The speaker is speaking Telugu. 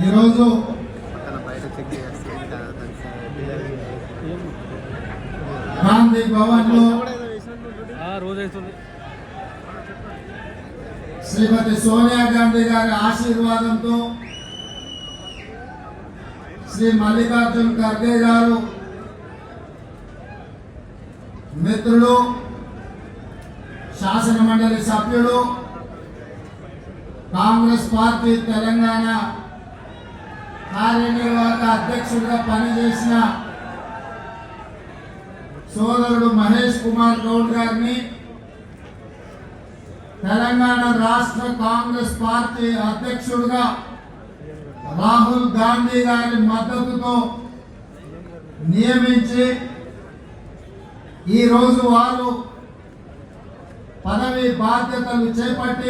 ఈరోజు గాంధీ భవన్లో శ్రీమతి సోనియా గాంధీ గారి ఆశీర్వాదంతో శ్రీ మల్లికార్జున్ ఖర్గే గారు మిత్రులు, శాసన మండలి సభ్యులు, కాంగ్రెస్ పార్టీ తెలంగాణ కార్యనిర్వాహక అధ్యక్షుడిగా పనిచేసిన సోదరుడు మహేష్ కుమార్ గౌడ్ గారిని, తెలంగాణ రాష్ట్ర కాంగ్రెస్ పార్టీ అధ్యక్షుడిగా రాహుల్ గాంధీ గారి మద్దతుతో నియమించి ఈరోజు వారు పదవి బాధ్యతలు చేపట్టి